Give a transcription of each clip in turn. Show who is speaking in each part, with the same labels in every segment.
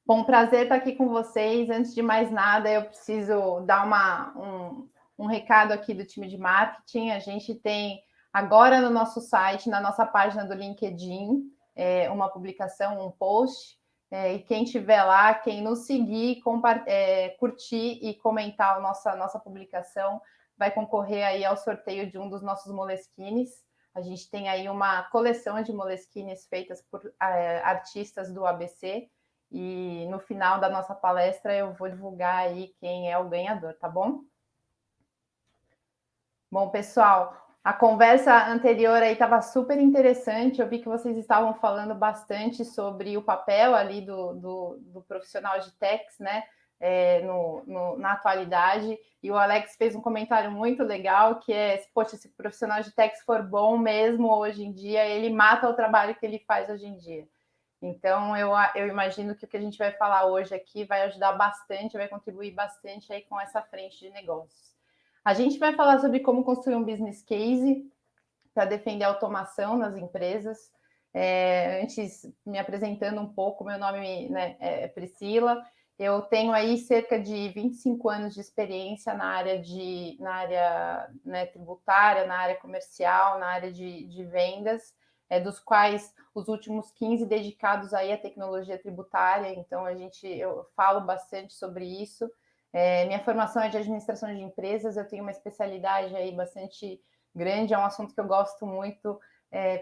Speaker 1: Bom, prazer estar aqui com vocês. Antes de mais nada, eu preciso dar um recado aqui do time de marketing. A gente tem agora no nosso site, na nossa página do LinkedIn, uma publicação, um post. E quem estiver lá, quem nos seguir, curtir e comentar a nossa publicação, vai concorrer aí ao sorteio de um dos nossos moleskines. A gente tem aí uma coleção de moleskines feitas por artistas do ABC. E no final da nossa palestra eu vou divulgar aí quem é o ganhador, tá bom? Bom, pessoal, a conversa anterior aí estava super interessante. Eu vi que vocês estavam falando bastante sobre o papel ali do profissional de techs, né? Na atualidade. E o Alex fez um comentário muito legal, que é, poxa, se o profissional de techs for bom mesmo hoje em dia, ele mata o trabalho que ele faz hoje em dia. Então, eu imagino que o que a gente vai falar hoje aqui vai ajudar bastante, vai contribuir bastante aí com essa frente de negócios. A gente vai falar sobre como construir um business case para defender a automação nas empresas. Antes, me apresentando um pouco, meu nome, né, é Priscila. Eu tenho aí cerca de 25 anos de experiência na área, né, tributária, na área comercial, na área de vendas, dos quais os últimos 15 dedicados aí à tecnologia tributária. Então, eu falo bastante sobre isso. Minha formação é de administração de empresas, eu tenho uma especialidade aí bastante grande, é um assunto que eu gosto muito,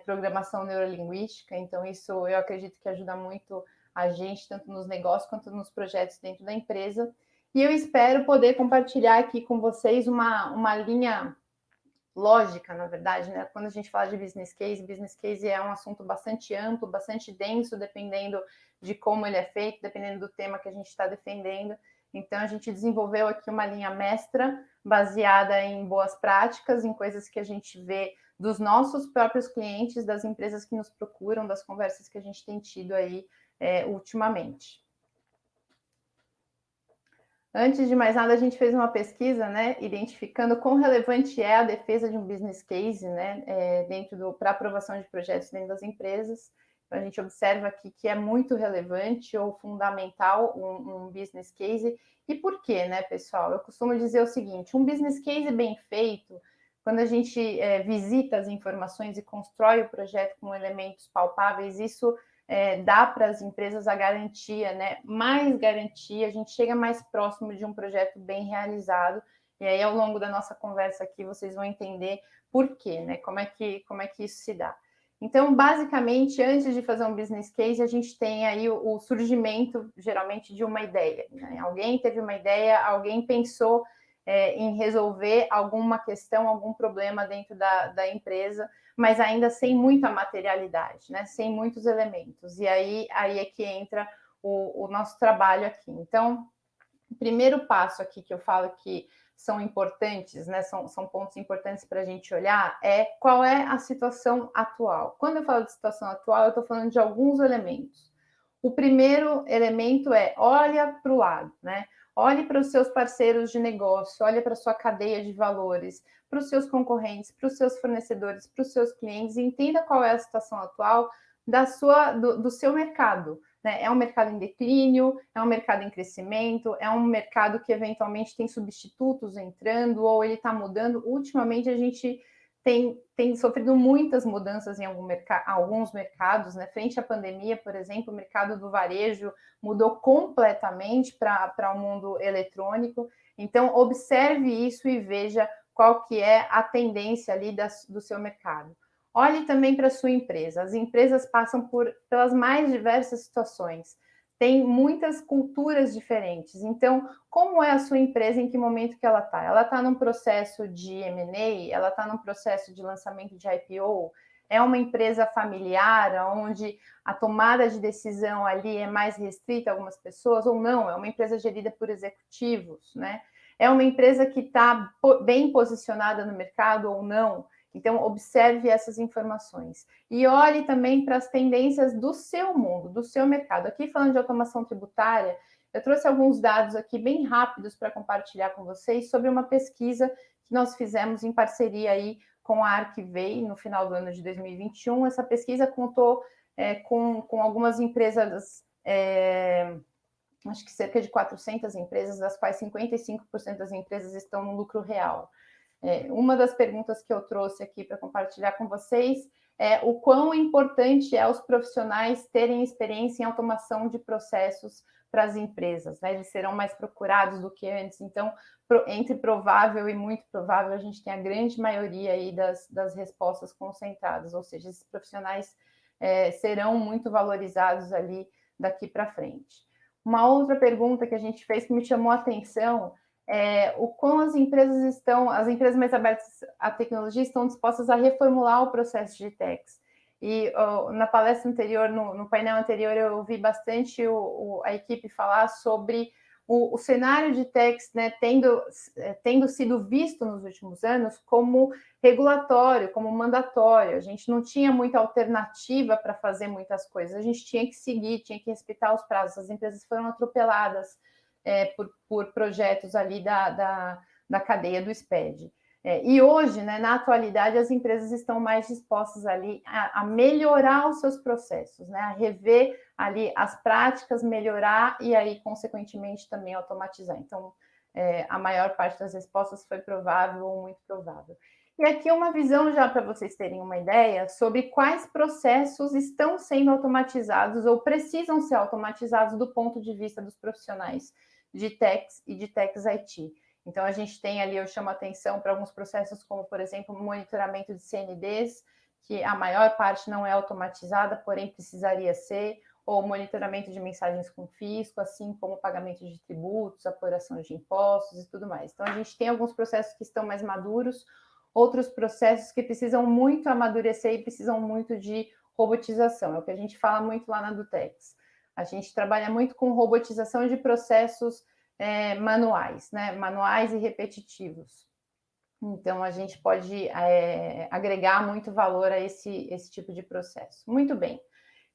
Speaker 1: programação neurolinguística, então isso eu acredito que ajuda muito a gente, tanto nos negócios quanto nos projetos dentro da empresa. E eu espero poder compartilhar aqui com vocês uma linha lógica, na verdade, né? Quando a gente fala de business case é um assunto bastante amplo, bastante denso, dependendo de como ele é feito, dependendo do tema que a gente está defendendo. Então, a gente desenvolveu aqui uma linha mestra baseada em boas práticas, em coisas que a gente vê dos nossos próprios clientes, das empresas que nos procuram, das conversas que a gente tem tido aí ultimamente. Antes de mais nada, a gente fez uma pesquisa, né, identificando quão relevante é a defesa de um business case, né, para aprovação de projetos dentro das empresas. Então, a gente observa aqui que é muito relevante ou fundamental um business case. E por quê, né, pessoal? Eu costumo dizer o seguinte: um business case bem feito, quando a gente visita as informações e constrói o projeto com elementos palpáveis, isso dá para as empresas a garantia, né? Mais garantia, a gente chega mais próximo de um projeto bem realizado. E aí, ao longo da nossa conversa aqui, vocês vão entender por quê, né? Como é que isso se dá. Então, basicamente, antes de fazer um business case, a gente tem aí o surgimento, geralmente, de uma ideia, né? Alguém teve uma ideia, alguém pensou em resolver alguma questão, algum problema dentro da empresa, mas ainda sem muita materialidade, né? Sem muitos elementos. E aí é que entra o nosso trabalho aqui. Então, o primeiro passo aqui que eu falo que são importantes, né? São pontos importantes para a gente olhar, qual é a situação atual. Quando eu falo de situação atual, eu estou falando de alguns elementos. O primeiro elemento olha para o lado, né? Olhe para os seus parceiros de negócio, olhe para a sua cadeia de valores, para os seus concorrentes, para os seus fornecedores, para os seus clientes, e entenda qual é a situação atual do seu mercado. Né? É um mercado em declínio, é um mercado em crescimento, é um mercado que eventualmente tem substitutos entrando ou ele está mudando. Ultimamente a gente tem sofrido muitas mudanças em alguns mercados, né? Frente à pandemia, por exemplo, o mercado do varejo mudou completamente para o mundo eletrônico. Então, observe isso e veja qual que é a tendência ali do seu mercado. Olhe também para a sua empresa. As empresas passam pelas mais diversas situações. Tem muitas culturas diferentes. Então, como é a sua empresa, em que momento que ela está? Ela está num processo de M&A? Ela está num processo de lançamento de IPO? É uma empresa familiar, onde a tomada de decisão ali é mais restrita a algumas pessoas ou não? É uma empresa gerida por executivos, né? É uma empresa que está bem posicionada no mercado ou não? Então, observe essas informações. E olhe também para as tendências do seu mundo, do seu mercado. Aqui, falando de automação tributária, eu trouxe alguns dados aqui bem rápidos para compartilhar com vocês sobre uma pesquisa que nós fizemos em parceria aí com a Arquivei no final do ano de 2021. Essa pesquisa contou com algumas empresas acho que cerca de 400 empresas, das quais 55% das empresas estão no lucro real. Uma das perguntas que eu trouxe aqui para compartilhar com vocês é o quão importante é os profissionais terem experiência em automação de processos para as empresas, né? Eles serão mais procurados do que antes. Então, entre provável e muito provável, a gente tem a grande maioria aí das respostas concentradas, ou seja, esses profissionais serão muito valorizados ali daqui para frente. Uma outra pergunta que a gente fez que me chamou a atenção o quão as empresas mais abertas à tecnologia estão dispostas a reformular o processo de techs. E na palestra anterior, no painel anterior, eu ouvi bastante a equipe falar sobre o cenário de techs, né, tendo sido visto nos últimos anos como regulatório, como mandatório. A gente não tinha muita alternativa para fazer muitas coisas, a gente tinha que seguir, tinha que respeitar os prazos. As empresas foram atropeladas por projetos ali da cadeia do SPED. E hoje, né, na atualidade, as empresas estão mais dispostas ali a melhorar os seus processos, né, a rever ali as práticas, melhorar e aí, consequentemente, também automatizar. Então, a maior parte das respostas foi provável ou muito provável. E aqui uma visão já para vocês terem uma ideia sobre quais processos estão sendo automatizados ou precisam ser automatizados do ponto de vista dos profissionais de techs e de techs IT. Então, a gente tem ali, eu chamo a atenção para alguns processos, como, por exemplo, o monitoramento de CNDs, que a maior parte não é automatizada, porém precisaria ser, ou monitoramento de mensagens com fisco, assim como pagamento de tributos, apuração de impostos e tudo mais. Então, a gente tem alguns processos que estão mais maduros, outros processos que precisam muito amadurecer e precisam muito de robotização. É o que a gente fala muito lá na Dutex. A gente trabalha muito com robotização de processos manuais, né? Manuais e repetitivos. Então, a gente pode agregar muito valor a esse tipo de processo. Muito bem.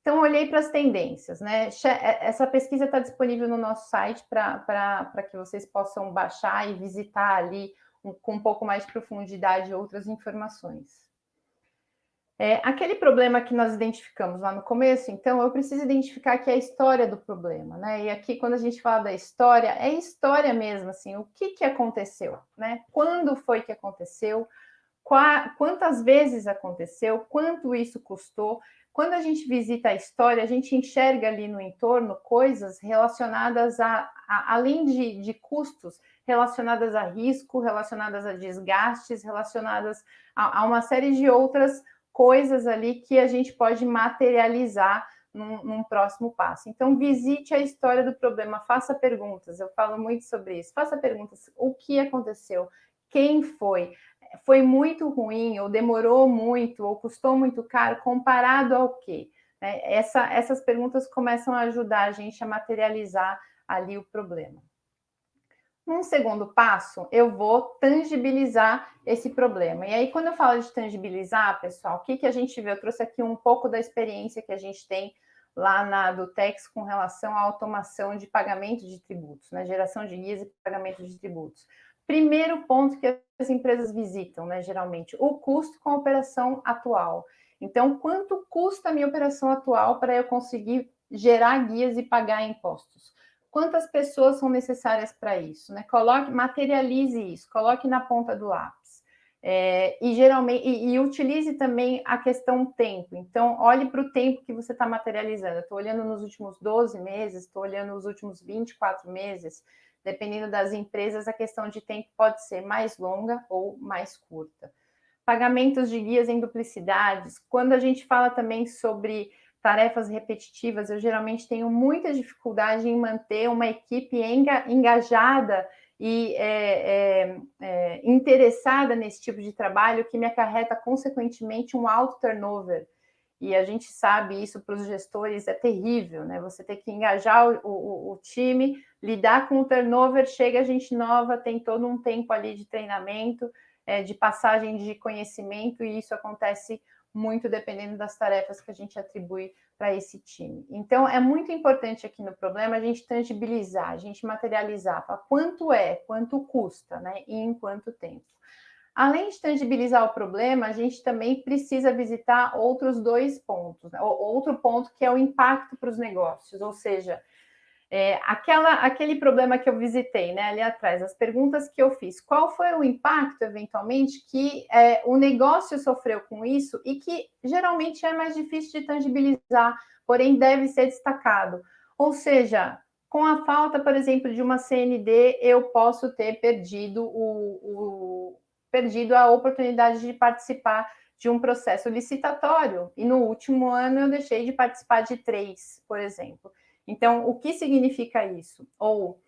Speaker 1: Então, olhei para as tendências, né? Essa pesquisa está disponível no nosso site para que vocês possam baixar e visitar ali com um pouco mais de profundidade outras informações. Aquele problema que nós identificamos lá no começo, então, eu preciso identificar aqui a história do problema, né? E aqui, quando a gente fala da história, é história mesmo, assim, o que aconteceu, né? Quando foi que aconteceu? Quantas vezes aconteceu? Quanto isso custou? Quando a gente visita a história, a gente enxerga ali no entorno coisas relacionadas além de custos, relacionadas a risco, relacionadas a desgastes, relacionadas a uma série de outras coisas ali que a gente pode materializar num próximo passo. Então, visite a história do problema, faça perguntas, eu falo muito sobre isso, faça perguntas, o que aconteceu, quem foi muito ruim, ou demorou muito, ou custou muito caro, comparado ao quê? Essas perguntas começam a ajudar a gente a materializar ali o problema. Num segundo passo, eu vou tangibilizar esse problema. E aí, quando eu falo de tangibilizar, pessoal, o que a gente vê? Eu trouxe aqui um pouco da experiência que a gente tem lá na Dutex com relação à automação de pagamento de tributos, né? Geração de guias e pagamento de tributos. Primeiro ponto que as empresas visitam, né, geralmente, o custo com a operação atual. Então, quanto custa a minha operação atual para eu conseguir gerar guias e pagar impostos? Quantas pessoas são necessárias para isso, né? Materialize isso, coloque na ponta do lápis. E geralmente utilize também a questão tempo. Então, olhe para o tempo que você está materializando. Estou olhando nos últimos 12 meses, estou olhando nos últimos 24 meses. Dependendo das empresas, a questão de tempo pode ser mais longa ou mais curta. Pagamentos de guias em duplicidades. Quando a gente fala também sobre tarefas repetitivas, eu geralmente tenho muita dificuldade em manter uma equipe engajada e interessada nesse tipo de trabalho, que me acarreta, consequentemente, um alto turnover. E a gente sabe isso para os gestores, é terrível, né? Você tem que engajar o time, lidar com o turnover, chega gente nova, tem todo um tempo ali de treinamento, de passagem de conhecimento, e isso acontece muito dependendo das tarefas que a gente atribui para esse time. Então, é muito importante aqui no problema a gente tangibilizar, a gente materializar, para quanto custa, né? E em quanto tempo. Além de tangibilizar o problema, a gente também precisa visitar outros dois pontos, né? Outro ponto que é o impacto para os negócios, ou seja, Aquele problema que eu visitei, né, ali atrás, as perguntas que eu fiz, qual foi o impacto, eventualmente, que o negócio sofreu com isso e que geralmente é mais difícil de tangibilizar, porém deve ser destacado. Ou seja, com a falta, por exemplo, de uma CND, eu posso ter perdido a oportunidade de participar de um processo licitatório, e no último ano eu deixei de participar de 3, por exemplo. Então, o que significa isso? Ou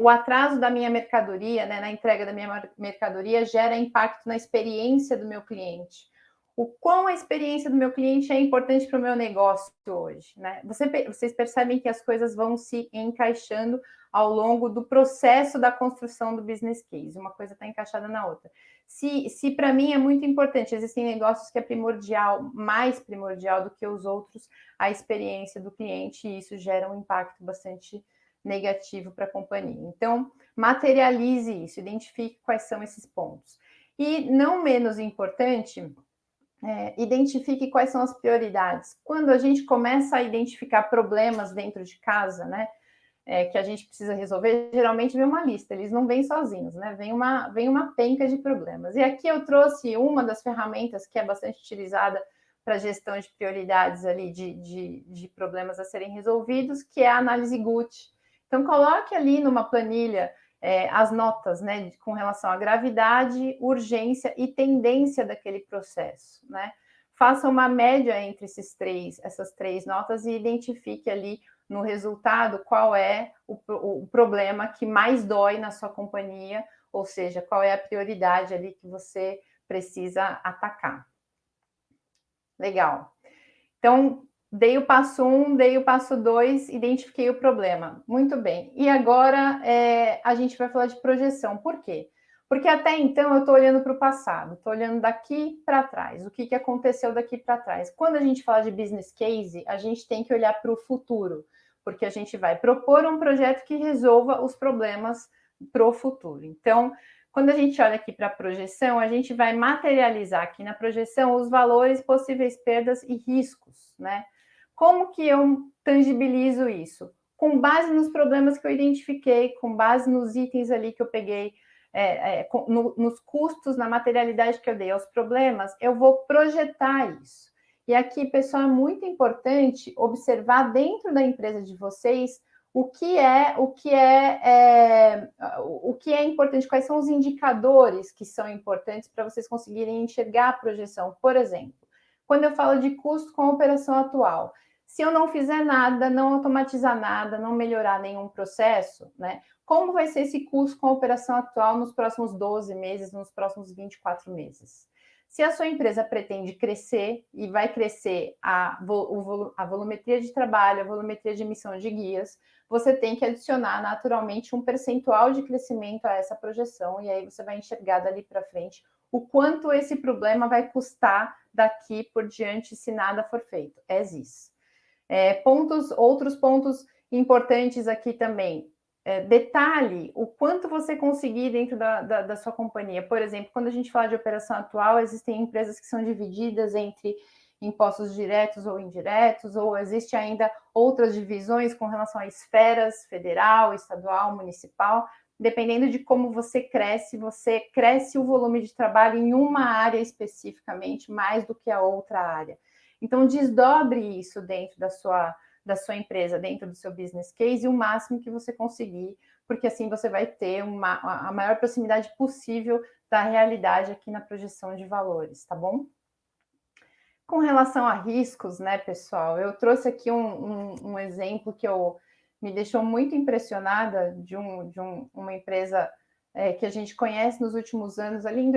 Speaker 1: o atraso da minha mercadoria, né, na entrega da minha mercadoria, gera impacto na experiência do meu cliente. O quão a experiência do meu cliente é importante para o meu negócio hoje, né? Vocês percebem que as coisas vão se encaixando ao longo do processo da construção do business case. Uma coisa está encaixada na outra. Se para mim é muito importante, existem negócios que é primordial, mais primordial do que os outros, a experiência do cliente, e isso gera um impacto bastante negativo para a companhia. Então, materialize isso, identifique quais são esses pontos. E, não menos importante, identifique quais são as prioridades. Quando a gente começa a identificar problemas dentro de casa, né, que a gente precisa resolver, geralmente vem uma lista, eles não vêm sozinhos, né? Vem uma penca de problemas. E aqui eu trouxe uma das ferramentas que é bastante utilizada para gestão de prioridades ali de problemas a serem resolvidos, que é a análise GUT. Então, coloque ali numa planilha as notas, né, com relação à gravidade, urgência e tendência daquele processo, né? Faça uma média entre essas três notas e identifique ali no resultado qual é o problema que mais dói na sua companhia, ou seja, qual é a prioridade ali que você precisa atacar. Legal. Então, dei o passo 1, dei o passo 2, identifiquei o problema. Muito bem. E agora a gente vai falar de projeção. Por quê? Porque até então eu estou olhando para o passado, estou olhando daqui para trás, o que aconteceu daqui para trás. Quando a gente fala de business case, a gente tem que olhar para o futuro, porque a gente vai propor um projeto que resolva os problemas para o futuro. Então, quando a gente olha aqui para a projeção, a gente vai materializar aqui na projeção os valores, possíveis perdas e riscos, né? Como que eu tangibilizo isso? Com base nos problemas que eu identifiquei, com base nos itens ali que eu peguei, nos custos, na materialidade que eu dei aos problemas, eu vou projetar isso. E aqui, pessoal, é muito importante observar dentro da empresa de vocês o que é importante, quais são os indicadores que são importantes para vocês conseguirem enxergar a projeção. Por exemplo, quando eu falo de custo com a operação atual, se eu não fizer nada, não automatizar nada, não melhorar nenhum processo, né? Como vai ser esse custo com a operação atual nos próximos 12 meses, nos próximos 24 meses? Se a sua empresa pretende crescer e vai crescer a volumetria de trabalho, a volumetria de emissão de guias, você tem que adicionar naturalmente um percentual de crescimento a essa projeção, e aí você vai enxergar dali para frente o quanto esse problema vai custar daqui por diante se nada for feito. As is. Outros pontos importantes aqui também. Detalhe o quanto você conseguir dentro da sua companhia. Por exemplo, quando a gente fala de operação atual, existem empresas que são divididas entre impostos diretos ou indiretos, ou existe ainda outras divisões com relação a esferas federal, estadual, municipal. Dependendo de como você cresce o volume de trabalho em uma área especificamente, mais do que a outra área. Então, desdobre isso dentro da sua empresa, dentro do seu business case, o máximo que você conseguir, porque assim você vai ter a maior proximidade possível da realidade aqui na projeção de valores, tá bom? Com relação a riscos, né, pessoal, eu trouxe aqui um exemplo que me deixou muito impressionada de uma empresa que a gente conhece nos últimos anos, ali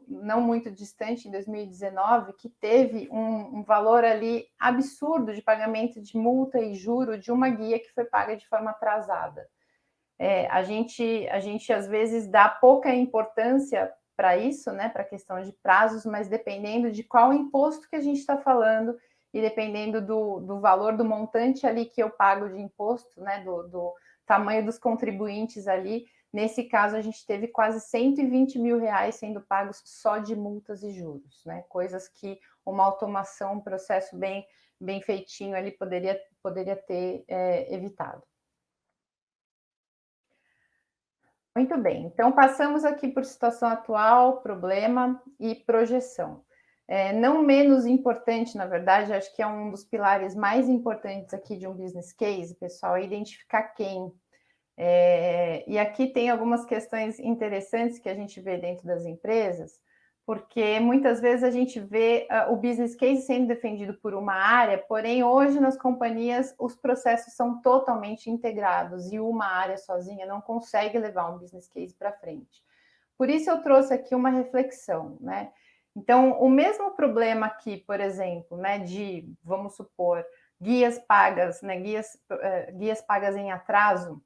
Speaker 1: não muito distante, em 2019, que teve um valor ali absurdo de pagamento de multa e juro de uma guia que foi paga de forma atrasada. A gente às vezes dá pouca importância para isso, né, para a questão de prazos, mas dependendo de qual imposto que a gente está falando e dependendo do valor do montante ali que eu pago de imposto, né, do tamanho dos contribuintes ali, nesse caso a gente teve quase 120 mil reais sendo pagos só de multas e juros, né, coisas que uma automação, um processo bem feitinho ali poderia ter evitado. Muito bem, então passamos aqui por situação atual, problema e projeção. Não menos importante, na verdade, acho que é um dos pilares mais importantes aqui de um business case, pessoal, é identificar quem. E aqui tem algumas questões interessantes que a gente vê dentro das empresas, porque muitas vezes a gente vê o business case sendo defendido por uma área, porém hoje nas companhias os processos são totalmente integrados e uma área sozinha não consegue levar um business case para frente. Por isso eu trouxe aqui uma reflexão, né? Então, o mesmo problema aqui, por exemplo, né, de, vamos supor, guias pagas, né, guias pagas em atraso,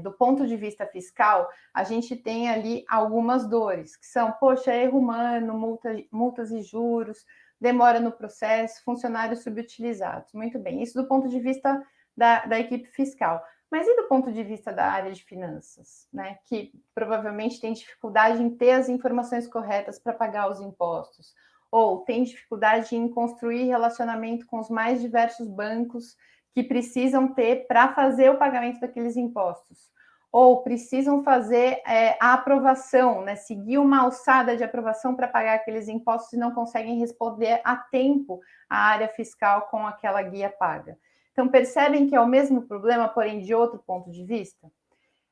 Speaker 1: do ponto de vista fiscal, a gente tem ali algumas dores, que são, poxa, erro humano, multas e juros, demora no processo, funcionários subutilizados. Muito bem, isso do ponto de vista da equipe fiscal. Mas e do ponto de vista da área de finanças, né? Que provavelmente tem dificuldade em ter as informações corretas para pagar os impostos, ou tem dificuldade em construir relacionamento com os mais diversos bancos que precisam ter para fazer o pagamento daqueles impostos, ou precisam fazer a aprovação, né? Seguir uma alçada de aprovação para pagar aqueles impostos e não conseguem responder a tempo à área fiscal com aquela guia paga. Então, percebem que é o mesmo problema, porém de outro ponto de vista?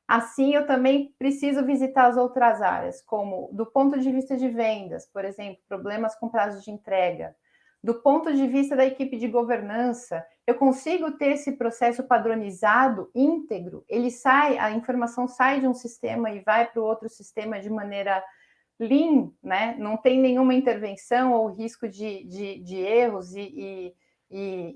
Speaker 1: Assim, eu também preciso visitar as outras áreas, como do ponto de vista de vendas, por exemplo, problemas com prazo de entrega. Do ponto de vista da equipe de governança, eu consigo ter esse processo padronizado, íntegro, a informação sai de um sistema e vai para o outro sistema de maneira lean, né? Não tem nenhuma intervenção ou risco de erros e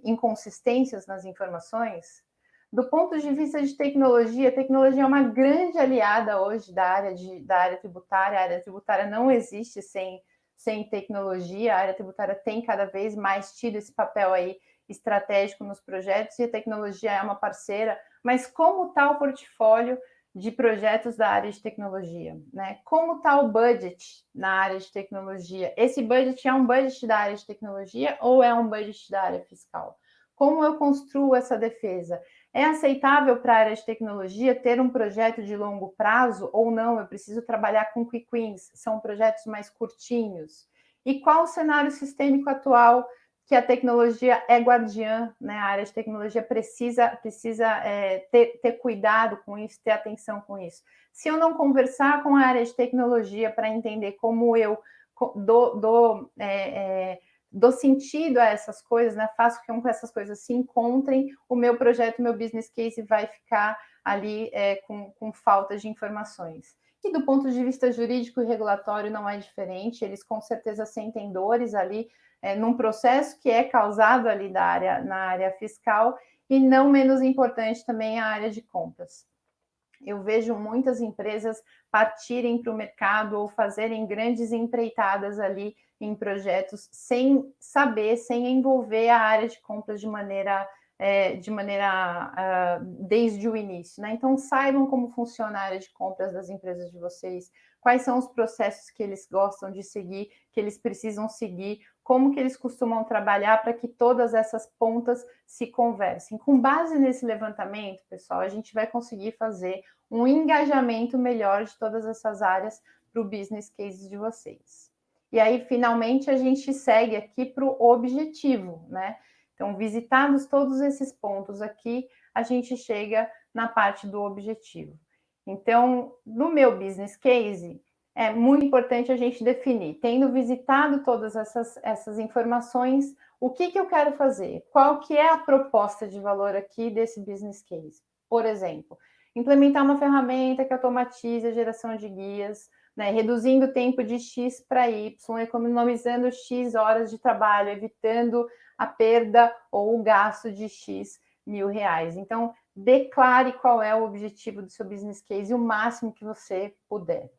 Speaker 1: inconsistências nas informações. Do ponto de vista de tecnologia, a tecnologia é uma grande aliada hoje da área tributária. A área tributária não existe sem tecnologia. A área tributária tem cada vez mais tido esse papel aí estratégico nos projetos e a tecnologia é uma parceira. Mas como está o portfólio de projetos da área de tecnologia, né? Como está o budget na área de tecnologia? Esse budget é um budget da área de tecnologia ou é um budget da área fiscal? Como eu construo essa defesa? É aceitável para a área de tecnologia ter um projeto de longo prazo ou não? Eu preciso trabalhar com quick wins, são projetos mais curtinhos. E qual o cenário sistêmico atual que a tecnologia é guardiã, né? A área de tecnologia precisa ter cuidado com isso, ter atenção com isso. Se eu não conversar com a área de tecnologia para entender como eu dou sentido a essas coisas, né? Faço com que essas coisas se encontrem, o meu projeto, o meu business case vai ficar ali com falta de informações. E do ponto de vista jurídico e regulatório não é diferente, eles com certeza sentem dores ali num processo que é causado ali na área fiscal, e não menos importante também a área de compras. Eu vejo muitas empresas partirem para o mercado ou fazerem grandes empreitadas ali em projetos sem saber, sem envolver a área de compras de maneira desde o início, né? Então saibam como funciona a área de compras das empresas de vocês, quais são os processos que eles gostam de seguir, que eles precisam seguir, como que eles costumam trabalhar para que todas essas pontas se conversem. Com base nesse levantamento, pessoal, a gente vai conseguir fazer um engajamento melhor de todas essas áreas para o business case de vocês. E aí, finalmente, a gente segue aqui para o objetivo, né? Então, visitados todos esses pontos aqui, a gente chega na parte do objetivo. Então, no meu business case, é muito importante a gente definir, tendo visitado todas essas informações, o que eu quero fazer? Qual que é a proposta de valor aqui desse business case? Por exemplo, implementar uma ferramenta que automatize a geração de guias, né, reduzindo o tempo de X para Y, economizando X horas de trabalho, evitando a perda ou o gasto de X mil reais. Então, declare qual é o objetivo do seu business case o máximo que você puder.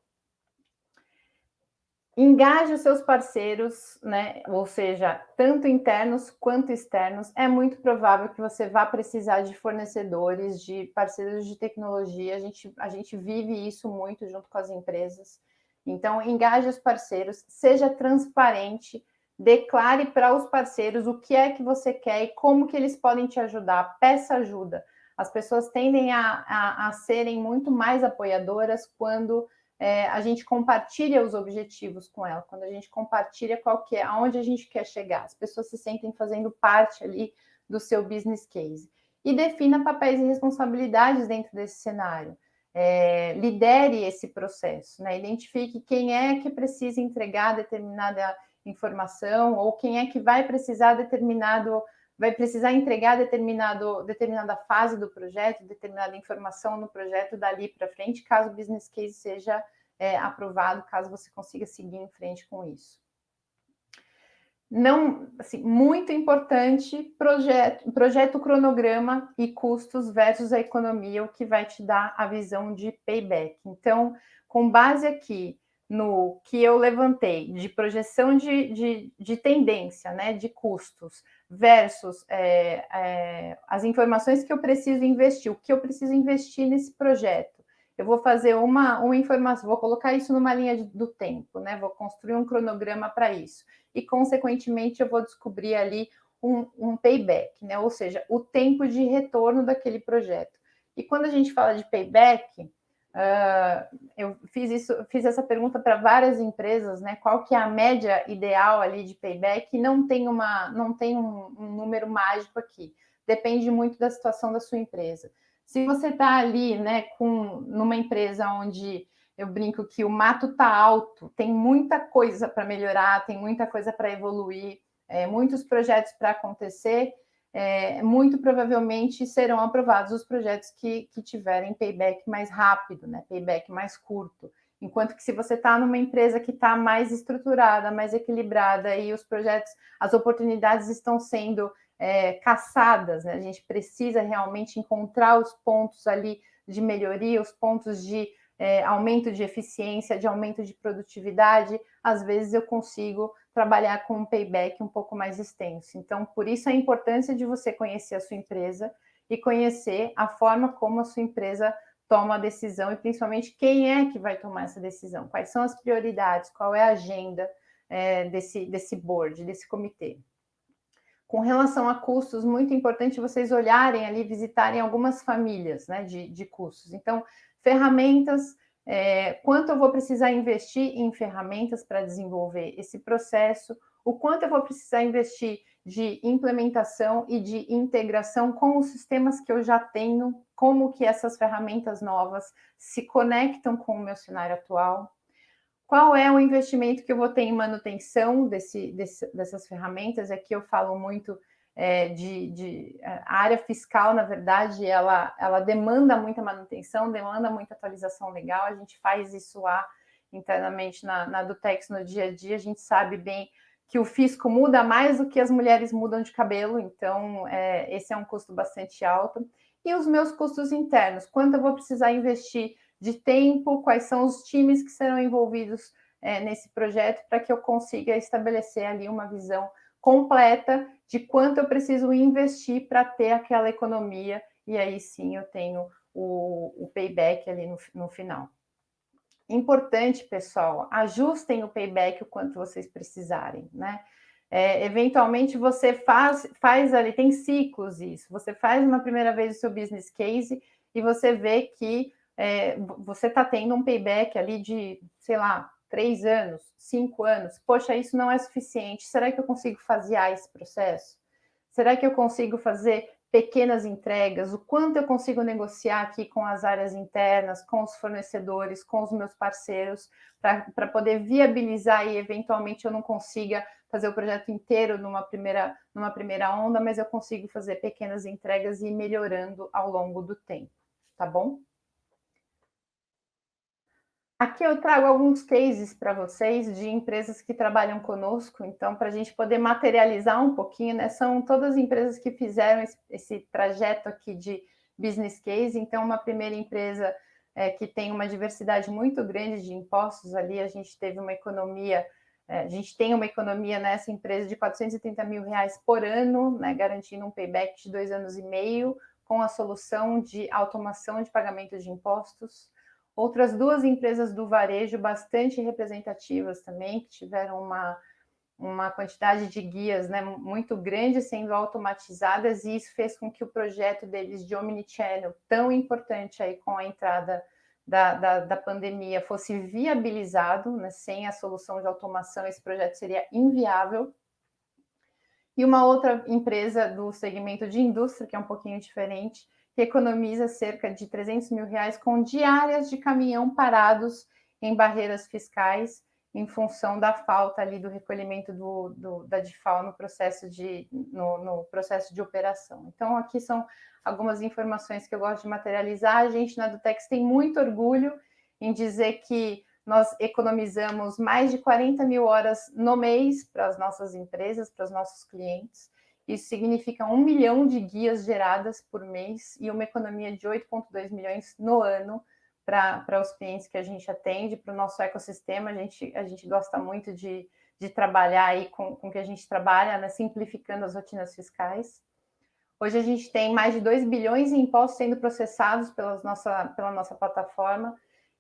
Speaker 1: Engaje os seus parceiros, né? Ou seja, tanto internos quanto externos. É muito provável que você vá precisar de fornecedores, de parceiros de tecnologia. A gente vive isso muito junto com as empresas. Então, engaje os parceiros, seja transparente, declare para os parceiros o que é que você quer e como que eles podem te ajudar. Peça ajuda. As pessoas tendem a serem muito mais apoiadoras quando a gente compartilha os objetivos com ela, quando a gente compartilha aonde a gente quer chegar. As pessoas se sentem fazendo parte ali do seu business case. E defina papéis e responsabilidades dentro desse cenário. Lidere esse processo, né? Identifique quem é que precisa entregar determinada informação ou quem é que vai precisar entregar determinada fase do projeto, determinada informação no projeto dali para frente, caso o business case seja aprovado, caso você consiga seguir em frente com isso. Não, assim, muito importante, projeto cronograma e custos versus a economia, o que vai te dar a visão de payback. Então, com base aqui no que eu levantei de projeção de tendência, né, de custos, versus as informações que eu preciso investir, o que eu preciso investir nesse projeto. Eu vou fazer uma informação, vou colocar isso numa linha do tempo, né? Vou construir um cronograma para isso. E, consequentemente, eu vou descobrir ali um payback, né? Ou seja, o tempo de retorno daquele projeto. E quando a gente fala de payback, eu fiz essa pergunta para várias empresas, né? Qual que é a média ideal ali de payback? E não tem um número mágico aqui. Depende muito da situação da sua empresa. Se você está ali, né, numa empresa onde eu brinco que o mato está alto, tem muita coisa para melhorar, tem muita coisa para evoluir, muitos projetos para acontecer, muito provavelmente serão aprovados os projetos que tiverem payback mais rápido, né, payback mais curto. Enquanto que se você está numa empresa que está mais estruturada, mais equilibrada e os projetos, as oportunidades estão sendo caçadas, né? A gente precisa realmente encontrar os pontos ali de melhoria, os pontos de aumento de eficiência, de aumento de produtividade. Às vezes eu consigo trabalhar com um payback um pouco mais extenso. Então, por isso a importância de você conhecer a sua empresa e conhecer a forma como a sua empresa toma a decisão e principalmente quem é que vai tomar essa decisão, quais são as prioridades, qual é a agenda desse board, desse comitê. Com relação a custos, muito importante vocês olharem ali, visitarem algumas famílias, né, de custos. Então, ferramentas, quanto eu vou precisar investir em ferramentas para desenvolver esse processo, o quanto eu vou precisar investir de implementação e de integração com os sistemas que eu já tenho, como que essas ferramentas novas se conectam com o meu cenário atual. Qual é o investimento que eu vou ter em manutenção dessas ferramentas? Aqui eu falo muito a área fiscal, na verdade, ela demanda muita manutenção, demanda muita atualização legal. A gente faz isso lá internamente na Dutex no dia a dia. A gente sabe bem que o fisco muda mais do que as mulheres mudam de cabelo, então esse é um custo bastante alto. E os meus custos internos, quanto eu vou precisar investir de tempo, quais são os times que serão envolvidos nesse projeto, para que eu consiga estabelecer ali uma visão completa de quanto eu preciso investir para ter aquela economia, e aí sim eu tenho o payback ali no final. Importante, pessoal, ajustem o payback o quanto vocês precisarem, né? Eventualmente você faz ali, tem ciclos isso, você faz uma primeira vez o seu business case e você vê que você está tendo um payback ali de, sei lá, 3 anos, 5 anos. Poxa, isso não é suficiente. Será que eu consigo fasear esse processo? Será que eu consigo fazer pequenas entregas? O quanto eu consigo negociar aqui com as áreas internas, com os fornecedores, com os meus parceiros, para poder viabilizar e eventualmente eu não consiga fazer o projeto inteiro numa primeira onda, mas eu consigo fazer pequenas entregas e ir melhorando ao longo do tempo, tá bom? Aqui eu trago alguns cases para vocês de empresas que trabalham conosco, então, para a gente poder materializar um pouquinho, né? São todas empresas que fizeram esse trajeto aqui de business case. Então, uma primeira empresa que tem uma diversidade muito grande de impostos ali, a gente tem uma economia nessa empresa de R$430 mil por ano, né? Garantindo um payback de 2 anos e meio, com a solução de automação de pagamento de impostos. Outras 2 empresas do varejo bastante representativas também, que tiveram uma quantidade de guias, né, muito grande sendo automatizadas, e isso fez com que o projeto deles de Omnichannel, tão importante aí com a entrada da pandemia, fosse viabilizado, né? Sem a solução de automação, esse projeto seria inviável. E uma outra empresa do segmento de indústria, que é um pouquinho diferente, que economiza cerca de R$300 mil com diárias de caminhão parados em barreiras fiscais, em função da falta ali do recolhimento da DIFAL no processo de operação. Então, aqui são algumas informações que eu gosto de materializar. A gente na Dutex tem muito orgulho em dizer que nós economizamos mais de 40 mil horas no mês para as nossas empresas, para os nossos clientes. Isso significa 1 milhão de guias geradas por mês e uma economia de 8,2 milhões no ano para os clientes que a gente atende, para o nosso ecossistema. A gente gosta muito de trabalhar aí com o que a gente trabalha, né, simplificando as rotinas fiscais. Hoje a gente tem mais de 2 bilhões em impostos sendo processados pela nossa plataforma,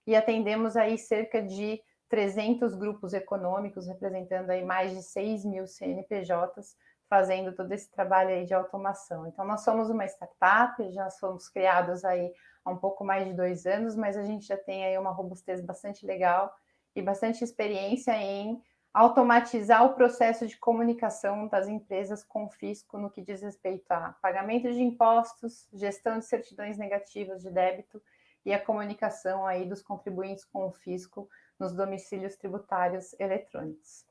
Speaker 1: e atendemos aí cerca de 300 grupos econômicos, representando aí mais de 6 mil CNPJs, fazendo todo esse trabalho aí de automação. Então, nós somos uma startup, já fomos criados aí há um pouco mais de 2 anos, mas a gente já tem aí uma robustez bastante legal e bastante experiência em automatizar o processo de comunicação das empresas com o fisco no que diz respeito a pagamento de impostos, gestão de certidões negativas de débito e a comunicação aí dos contribuintes com o fisco nos domicílios tributários eletrônicos.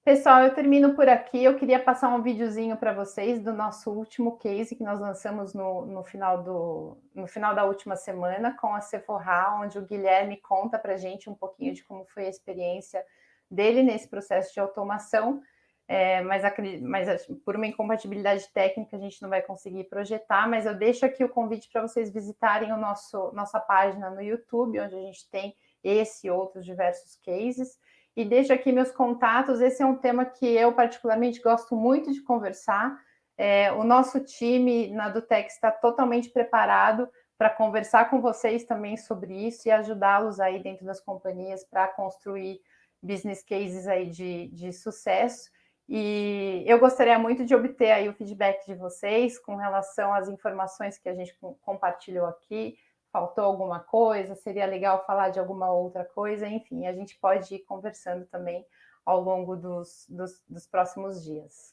Speaker 1: Pessoal, eu termino por aqui. Eu queria passar um videozinho para vocês do nosso último case que nós lançamos no final da última semana com a Sephora, onde o Guilherme conta para a gente um pouquinho de como foi a experiência dele nesse processo de automação. Mas por uma incompatibilidade técnica a gente não vai conseguir projetar, mas eu deixo aqui o convite para vocês visitarem nossa página no YouTube, onde a gente tem esse e outros diversos cases. E deixo aqui meus contatos. Esse é um tema que eu particularmente gosto muito de conversar. O nosso time na Dutex está totalmente preparado para conversar com vocês também sobre isso e ajudá-los aí dentro das companhias para construir business cases aí de sucesso. E eu gostaria muito de obter aí o feedback de vocês com relação às informações que a gente compartilhou aqui. Faltou alguma coisa? Seria legal falar de alguma outra coisa? Enfim, a gente pode ir conversando também ao longo dos próximos dias.